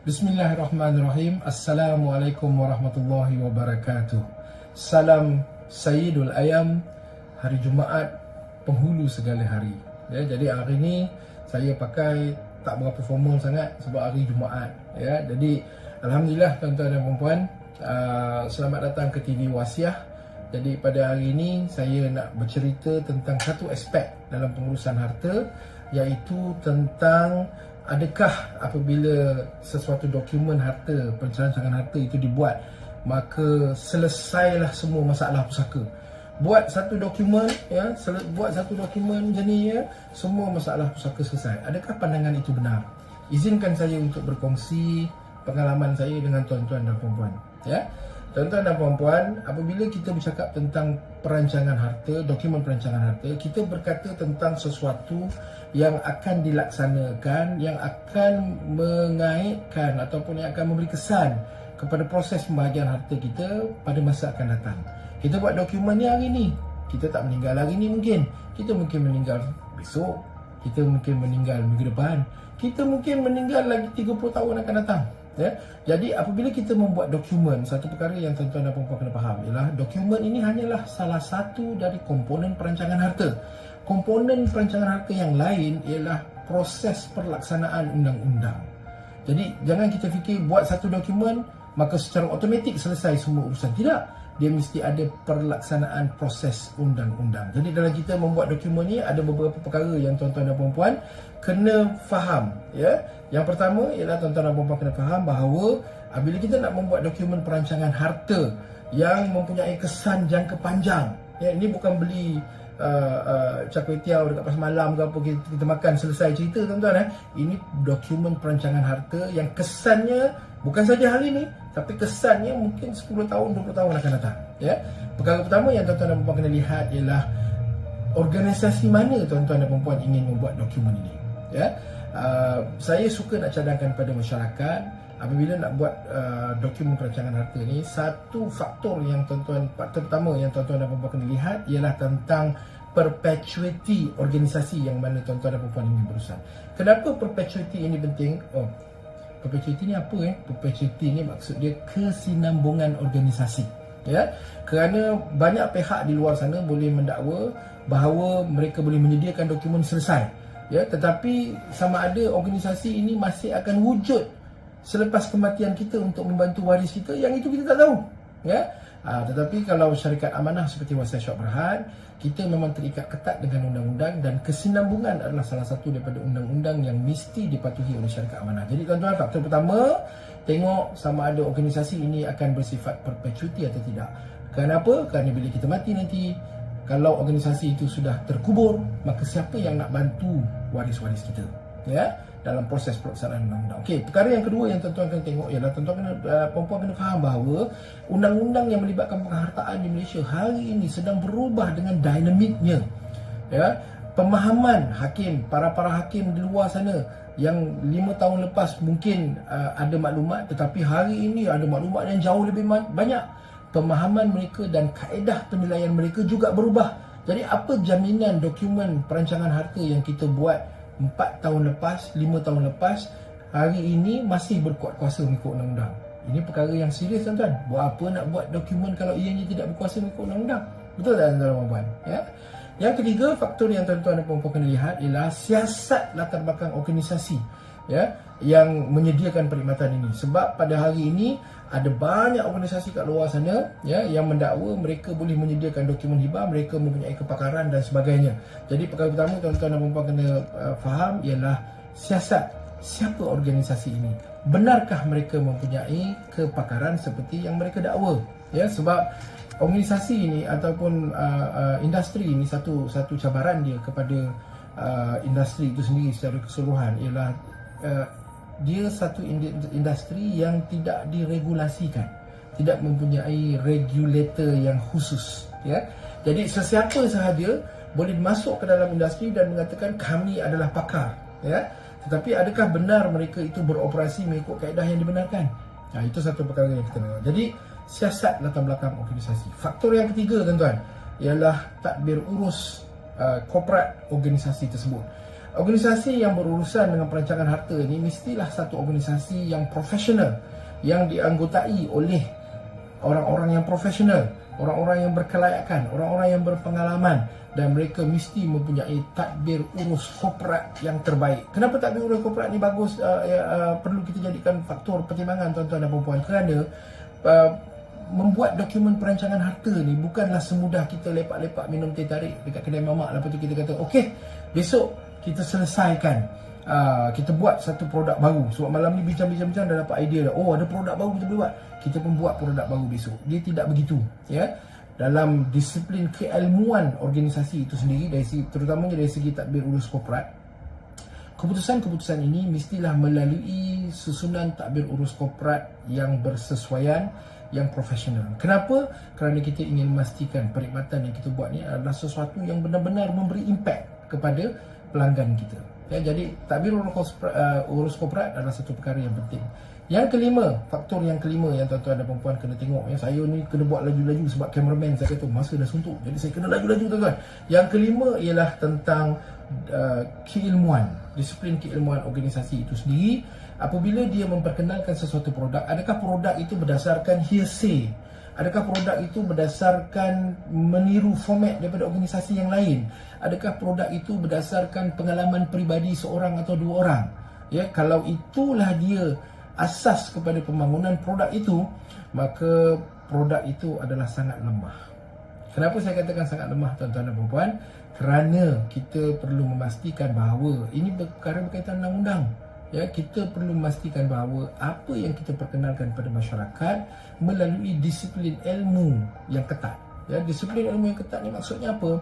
Bismillahirrahmanirrahim. Assalamualaikum warahmatullahi wabarakatuh. Salam Sayyidul Ayam, hari Jumaat penghulu segala hari. Ya, jadi hari ini saya pakai tak berapa formal sangat sebab hari Jumaat. Ya, jadi alhamdulillah tuan-tuan dan puan-puan, selamat datang ke TV Wasiah. Jadi pada hari ini saya nak bercerita tentang satu aspek dalam pengurusan harta, iaitu tentang adakah apabila sesuatu dokumen harta, perancangan harta itu dibuat, maka selesailah semua masalah pusaka. Buat satu dokumen, buat satu dokumen jenis, semua masalah pusaka selesai. Adakah pandangan itu benar? Izinkan saya untuk berkongsi pengalaman saya dengan tuan-tuan dan puan-puan. Ya, tuan-tuan dan puan-puan, apabila kita bercakap tentang perancangan harta, dokumen perancangan harta, kita berkata tentang sesuatu yang akan dilaksanakan, yang akan mengaitkan ataupun yang akan memberi kesan kepada proses pembahagian harta kita pada masa akan datang. Kita buat dokumen ni hari ni, kita tak meninggal hari ni mungkin. Kita mungkin meninggal besok, kita mungkin meninggal minggu depan, kita mungkin meninggal lagi 30 tahun akan datang. Ya? Jadi apabila kita membuat dokumen, satu perkara yang tuan-tuan dan puan-puan kena faham ialah dokumen ini hanyalah salah satu dari komponen perancangan harta. Komponen perancangan harta yang lain ialah proses pelaksanaan undang-undang. Jadi jangan kita fikir buat satu dokumen maka secara automatik selesai semua urusan. Tidak, dia mesti ada pelaksanaan proses undang-undang. Jadi dalam kita membuat dokumen ni ada beberapa perkara yang tuan-tuan dan puan-puan kena faham. Ya, yang pertama ialah tuan-tuan dan puan-puan kena faham bahawa apabila kita nak membuat dokumen perancangan harta yang mempunyai kesan jangka panjang, ya, ini bukan beli char kway teow dekat pasar malam ke apa, kita makan selesai cerita, tuan-tuan. Ini dokumen perancangan harta yang kesannya bukan saja hari ni, tapi kesannya mungkin 10 tahun, 20 tahun akan datang. Ya, perkara pertama yang tuan-tuan dan puan-puan kena lihat ialah organisasi mana tuan-tuan dan puan-puan ingin membuat dokumen ini. Ya, saya suka nak cadangkan pada masyarakat apabila nak buat dokumen perancangan harta ni, satu faktor yang faktor pertama yang tuan-tuan dan puan-puan kena lihat ialah tentang perpetuity organisasi yang mana tuan-tuan dan puan-puan ingin berurusan. Kenapa perpetuity ini penting? Perpetuity ni apa? Perpetuity ni maksud dia kesinambungan organisasi. Ya, kerana banyak pihak di luar sana boleh mendakwa bahawa mereka boleh menyediakan dokumen selesai. Ya, tetapi sama ada organisasi ini masih akan wujud selepas kematian kita untuk membantu waris kita, yang itu kita tak tahu. Ya, tetapi kalau syarikat amanah seperti Wasiah Syok Berhad, kita memang terikat ketat dengan undang-undang, dan kesinambungan adalah salah satu daripada undang-undang yang mesti dipatuhi oleh syarikat amanah. Jadi tuan-tuan, faktor pertama, tengok sama ada organisasi ini akan bersifat perpetuity atau tidak. Kenapa? Kerana bila kita mati nanti, kalau organisasi itu sudah terkubur, maka siapa yang nak bantu waris-waris kita, ya, dalam proses pelaksanaan undang-undang. Okey, perkara yang kedua yang tuan-tuan kena tengok ialah tuan-tuan kena, puan-puan kena faham bahawa undang-undang yang melibatkan penghartaan di Malaysia hari ini sedang berubah dengan dinamiknya. Ya, pemahaman hakim, para hakim di luar sana yang 5 tahun lepas mungkin ada maklumat, tetapi hari ini ada maklumat yang jauh lebih banyak. Pemahaman mereka dan kaedah penilaian mereka juga berubah. Jadi apa jaminan dokumen perancangan harta yang kita buat 4 tahun lepas, 5 tahun lepas, hari ini masih berkuat kuasa mengikut undang-undang? Ini perkara yang serius, tuan-tuan. Buat apa nak buat dokumen kalau ianya tidak berkuasa mengikut undang-undang? Betul tak, tuan-tuan dan puan? Ya? Yang ketiga, faktor yang tuan-tuan dan puan-puan kena lihat ialah siasat latar belakang organisasi, ya, yang menyediakan perkhidmatan ini. Sebab pada hari ini ada banyak organisasi kat luar sana, ya, yang mendakwa mereka boleh menyediakan dokumen hibah, mereka mempunyai kepakaran dan sebagainya. Jadi perkara pertama tuan-tuan dan puan-puan kena faham ialah siasat. Siapa organisasi ini? Benarkah mereka mempunyai kepakaran seperti yang mereka dakwa? Ya, sebab organisasi ini ataupun industri ini, satu cabaran dia kepada industri itu sendiri secara keseluruhan ialah dia satu industri yang tidak diregulasikan, tidak mempunyai regulator yang khusus. Ya, jadi sesiapa sahaja boleh masuk ke dalam industri dan mengatakan kami adalah pakar. Ya, tetapi adakah benar mereka itu beroperasi mengikut kaedah yang dibenarkan? Itu satu perkara yang kita nak. Jadi siasat latar belakang organisasi. Faktor yang ketiga, tuan-tuan, ialah tadbir urus korporat organisasi tersebut. Organisasi yang berurusan dengan perancangan harta ini mestilah satu organisasi yang profesional, yang dianggotai oleh orang-orang yang profesional, orang-orang yang berkelayakan, orang-orang yang berpengalaman, dan mereka mesti mempunyai tadbir urus korporat yang terbaik. Kenapa tadbir urus korporat ni bagus, perlu kita jadikan faktor pertimbangan tuan-tuan dan puan-puan? Kerana membuat dokumen perancangan harta ni bukanlah semudah kita lepak-lepak minum teh tarik dekat kedai mamak, lepas tu kita kata okey, besok kita selesaikan, kita buat satu produk baru. Sebab malam ni bincang-bincang dah dapat idea dah, oh ada produk baru kita boleh buat, kita pun buat produk baru besok. Dia tidak begitu, ya. Dalam disiplin keilmuan organisasi itu sendiri, terutamanya dari segi tadbir urus korporat, keputusan-keputusan ini mestilah melalui susunan tadbir urus korporat yang bersesuaian, yang profesional. Kenapa? Kerana kita ingin memastikan perkhidmatan yang kita buat ni adalah sesuatu yang benar-benar memberi impak kepada pelanggan kita. Ya, jadi tadbir urus korporat adalah satu perkara yang penting. Yang kelima, faktor yang kelima yang tuan-tuan dan puan-puan kena tengok, ya, saya ni kena buat laju-laju sebab cameraman saya kata masa dah suntuk, jadi saya kena laju-laju tuan-tuan. Yang kelima ialah tentang keilmuan, disiplin keilmuan organisasi itu sendiri. Apabila dia memperkenalkan sesuatu produk, adakah produk itu berdasarkan hearsay? Adakah produk itu berdasarkan meniru format daripada organisasi yang lain? Adakah produk itu berdasarkan pengalaman peribadi seorang atau dua orang? Ya, kalau itulah dia asas kepada pembangunan produk itu, maka produk itu adalah sangat lemah. Kenapa saya katakan sangat lemah, tuan-tuan dan puan-puan? Kerana kita perlu memastikan bahawa ini perkara berkaitan undang-undang. Ya, kita perlu memastikan bahawa apa yang kita perkenalkan pada masyarakat melalui disiplin ilmu yang ketat. Ya, disiplin ilmu yang ketat ni maksudnya apa?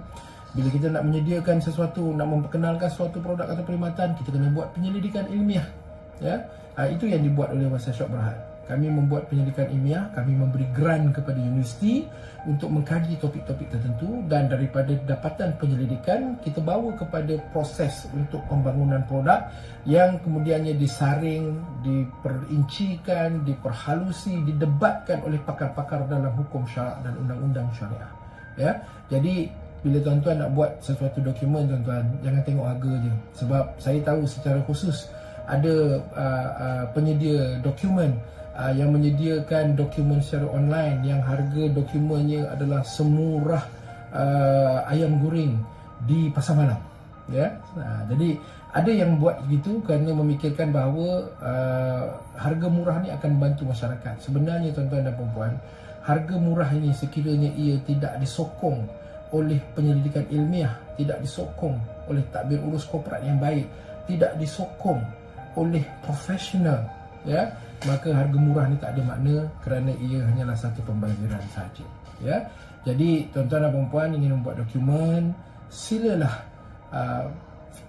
Bila kita nak menyediakan sesuatu, nak memperkenalkan suatu produk atau perkhidmatan, kita kena buat penyelidikan ilmiah. Ya, itu yang dibuat oleh Masa Syok Berhad. Kami membuat penyelidikan ilmiah, kami memberi grant kepada universiti untuk mengkaji topik-topik tertentu, dan daripada dapatan penyelidikan kita bawa kepada proses untuk pembangunan produk yang kemudiannya disaring, diperincikan, diperhalusi, didebatkan oleh pakar-pakar dalam hukum syarak dan undang-undang syariah. Ya, jadi bila tuan-tuan nak buat sesuatu dokumen, tuan-tuan jangan tengok harga je. Sebab saya tahu secara khusus ada penyedia dokumen yang menyediakan dokumen secara online yang harga dokumennya adalah semurah ayam goreng di pasar malam. Ya, jadi ada yang buat begitu kerana memikirkan bahawa harga murah ni akan membantu masyarakat. Sebenarnya tuan-tuan dan puan-puan, harga murah ini sekiranya ia tidak disokong oleh penyelidikan ilmiah, tidak disokong oleh tadbir urus korporat yang baik, tidak disokong oleh profesional, ya, maka harga murah ni tak ada makna, kerana ia hanyalah satu pembayaran sahaja. Ya, jadi tuan-tuan dan puan-puan ingin membuat dokumen, silalah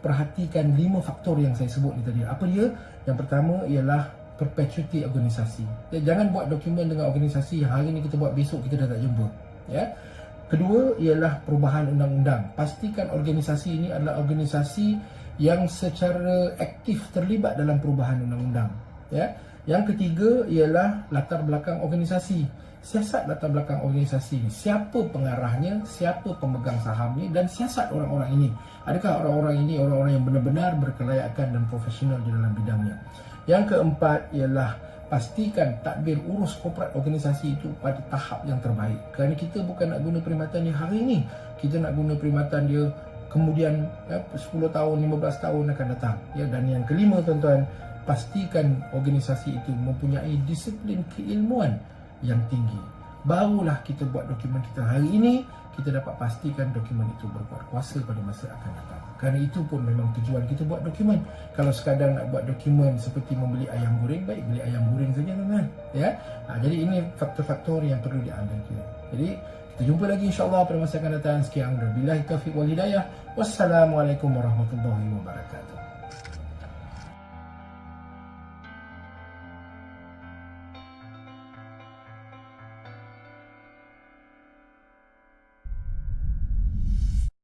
perhatikan 5 faktor yang saya sebut ni tadi. Apa dia? Yang pertama ialah perpetuity organisasi. Ya, jangan buat dokumen dengan organisasi yang hari ni kita buat, besok kita dah tak jumpa. Ya. Kedua ialah perubahan undang-undang. Pastikan organisasi ini adalah organisasi yang secara aktif terlibat dalam perubahan undang-undang. Ya. Yang ketiga ialah latar belakang organisasi. Siasat latar belakang organisasi ini. Siapa pengarahnya, siapa pemegang sahamnya, dan siasat orang-orang ini. Adakah orang-orang ini orang-orang yang benar-benar berkelayakan dan profesional di dalam bidangnya. Yang keempat ialah pastikan tadbir urus korporat organisasi itu pada tahap yang terbaik. Kerana kita bukan nak guna perkhidmatan dia hari ini, kita nak guna perkhidmatan dia kemudian 10 tahun, 15 tahun akan datang. Ya, dan yang kelima tuan-tuan, pastikan organisasi itu mempunyai disiplin keilmuan yang tinggi. Barulah kita buat dokumen kita hari ini, kita dapat pastikan dokumen itu berkuat kuasa pada masa akan datang. Kerana itu pun memang tujuan kita buat dokumen. Kalau sekadar nak buat dokumen seperti membeli ayam goreng, baik beli ayam goreng saja tuan-tuan. Ya, jadi ini faktor-faktor yang perlu diambil. Jadi kita jumpa lagi insya-Allah pada masa akan datang. Sekian, wabillahi taufiq wal hidayah. Wassalamualaikum warahmatullahi wabarakatuh.